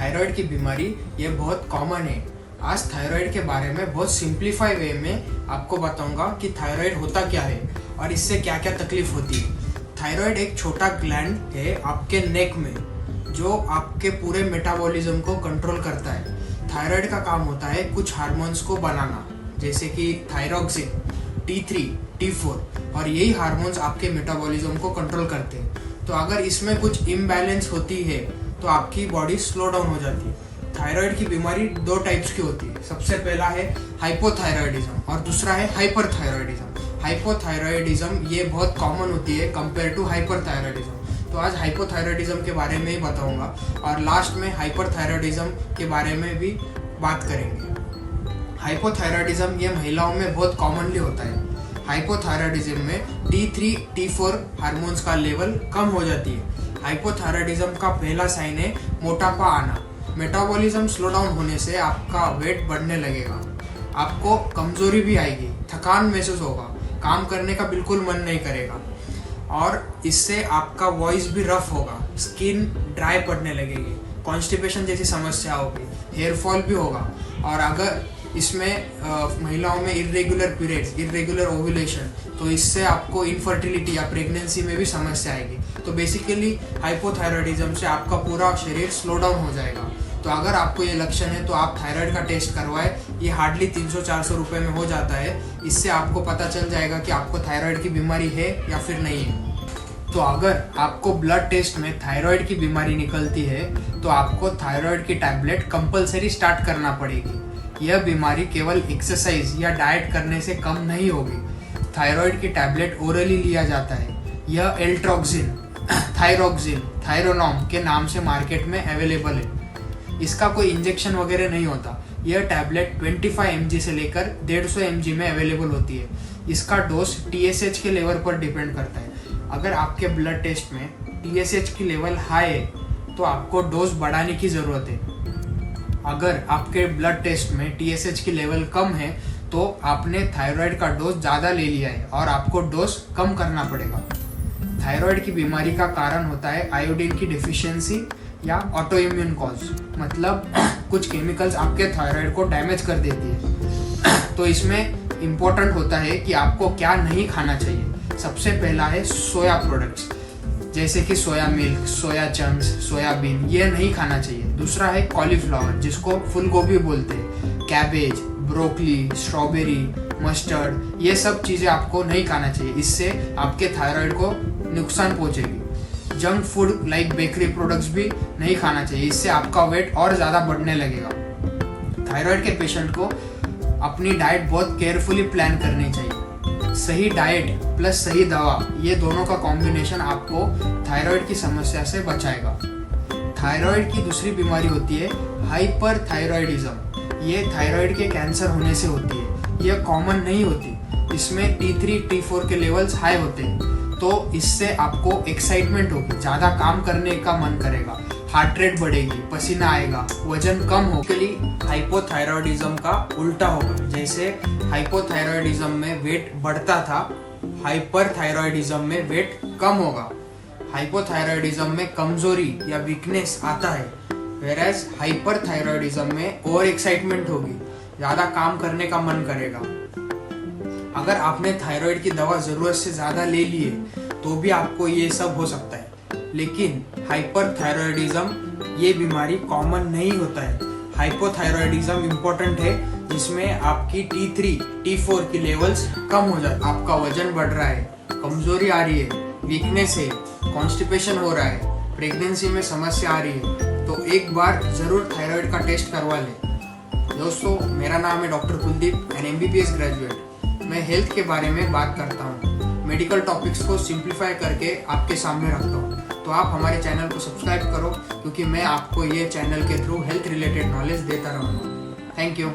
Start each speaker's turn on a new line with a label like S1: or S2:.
S1: Thyroid की बीमारी ये बहुत कॉमन है। आज थायराइड के बारे में बहुत सिंप्लीफाई वे में आपको बताऊंगा कि थायराइड होता क्या है और इससे क्या क्या तकलीफ होती है। थायराइड एक छोटा ग्लैंड है आपके नेक में जो आपके पूरे मेटाबॉलिज्म को कंट्रोल करता है। थायराइड का काम होता है कुछ हार्मोन्स को बनाना, जैसे कि थायरॉक्सिन, T3, T4, और यही हार्मोन्स आपके मेटाबॉलिज्म को कंट्रोल करते हैं। तो अगर इसमें कुछ इम्बैलेंस होती है तो आपकी बॉडी स्लो डाउन हो जाती है। थायराइड की बीमारी दो टाइप्स की होती है। सबसे पहला है हाइपोथायराइडिज्म और दूसरा है हाइपरथायराइडिज्म। हाइपोथायराइडिज्म ये बहुत कॉमन होती है कंपेयर टू हाइपरथायराइडिज्म। तो आज हाइपोथायराइडिज्म के बारे में ही बताऊंगा और लास्ट में हाइपरथायराइडिज्म के बारे में भी बात करेंगे। हाइपोथायराइडिज्म ये महिलाओं में बहुत कॉमनली होता है। हाइपोथायराइडिज्म में T3, T4 हार्मोन्स का लेवल कम हो जाती है। हाइपोथायराइडिज्म का पहला साइन है मोटापा आना। मेटाबॉलिज्म स्लो डाउन होने से आपका वेट बढ़ने लगेगा, आपको कमजोरी भी आएगी, थकान महसूस होगा, काम करने का बिल्कुल मन नहीं करेगा और इससे आपका वॉइस भी रफ होगा, स्किन ड्राई पड़ने लगेगी, कॉन्स्टिपेशन जैसी समस्या होगी, हेयर फॉल भी होगा। और अगर इसमें महिलाओं में इरेगुलर पीरियड्स, इरेगुलर ओव्यूलेशन, तो इससे आपको इनफर्टिलिटी या प्रेगनेंसी में भी समस्या आएगी। तो बेसिकली हाइपोथायराइडिज्म से आपका पूरा शरीर स्लो डाउन हो जाएगा। तो अगर आपको ये लक्षण है तो आप थायराइड का टेस्ट करवाएं। ये हार्डली 300-400 रुपये में हो जाता है। इससे आपको पता चल जाएगा कि आपको थायराइड की बीमारी है या फिर नहीं है। तो अगर आपको ब्लड टेस्ट में थायराइड की बीमारी निकलती है तो आपको थायराइड की टैबलेट कंपलसरी स्टार्ट करना पड़ेगी। यह बीमारी केवल एक्सरसाइज या डाइट करने से कम नहीं होगी। थायराइड की टैबलेट ओरली लिया जाता है। यह एल्ट्रोक्सिन, थायरॉक्सिन, थायरोनॉम के नाम से मार्केट में अवेलेबल है। इसका कोई इंजेक्शन वगैरह नहीं होता। यह टैबलेट 25 mg से लेकर 150 mg में अवेलेबल होती है। इसका डोज TSH के लेवल पर डिपेंड करता है। अगर आपके ब्लड टेस्ट में TSH की लेवल हाई है तो आपको डोज बढ़ाने की ज़रूरत है। अगर आपके ब्लड टेस्ट में TSH की लेवल कम है तो आपने थायराइड का डोज ज़्यादा ले लिया है और आपको डोज कम करना पड़ेगा। थायराइड की बीमारी का कारण होता है आयोडीन की डिफिशियंसी या ऑटो इम्यून कॉज, मतलब कुछ केमिकल्स आपके थायराइड को डैमेज कर देती है। तो इसमें इम्पोर्टेंट होता है कि आपको क्या नहीं खाना चाहिए। सबसे पहला है सोया प्रोडक्ट्स, जैसे कि soya milk, soya chunks, soybean, ये नहीं खाना चाहिए। दूसरा है कॉलीफ्लावर, जिसको फूल गोभी बोलते हैं, कैबेज, ब्रोकली, स्ट्रॉबेरी, मस्टर्ड, ये सब चीज़ें आपको नहीं खाना चाहिए। इससे आपके थायराइड को नुकसान पहुंचेगी। Junk food like bakery products भी नहीं खाना चाहिए, इससे आपका वेट और ज़्यादा बढ़ने लगेगा। थायराइड के पेशेंट को अपनी डाइट बहुत केयरफुली प्लान करनी चाहिए। सही डाइट प्लस सही दवा, ये दोनों का कॉम्बिनेशन आपको थायराइड की समस्या से बचाएगा। थायराइड की दूसरी बीमारी होती है हाइपरथायराइडिज्म। ये थायराइड के कैंसर होने से होती है। यह कॉमन नहीं होती। इसमें T3, T4 के लेवल्स हाई होते हैं, तो इससे आपको एक्साइटमेंट होगी, ज़्यादा काम करने का मन करेगा, हार्ट रेट बढ़ेगी, पसीना आएगा, वजन कम हो। हाइपोथायराइडिज्म का उल्टा होगा। जैसे हाइपोथायराइडिज्म में वेट बढ़ता था, हाइपरथायराइडिज्म में वेट कम होगा। हाइपोथायराइडिज्म में कमजोरी या वीकनेस आता है, वेराज हाइपरथायराइडिज्म में ओवर एक्साइटमेंट होगी, ज़्यादा काम करने का मन करेगा। अगर आपने थायराइड की दवा ज़रूरत से ज़्यादा ले ली है तो भी आपको ये सब हो सकता है। लेकिन हाइपरथायराइडिज्म ये बीमारी कॉमन नहीं होता है। हाइपोथायराइडिज्म इम्पोर्टेंट है, जिसमें आपकी T3, T4 की लेवल्स कम हो जाती है, आपका वजन बढ़ रहा है, कमजोरी आ रही है, वीकनेस है, कॉन्स्टिपेशन हो रहा है, प्रेगनेंसी में समस्या आ रही है, तो एक बार ज़रूर थायराइड का टेस्ट करवा लें। दोस्तों, मेरा नाम है doctor Kuldeep, an MBBS graduate. मैं हेल्थ के बारे में बात करता हूँ, मेडिकल टॉपिक्स को सिंप्लीफाई करके आपके सामने रखता हूँ। तो आप हमारे चैनल को सब्सक्राइब करो, क्योंकि मैं आपको ये चैनल के थ्रू हेल्थ रिलेटेड नॉलेज देता रहूँगा। Thank you.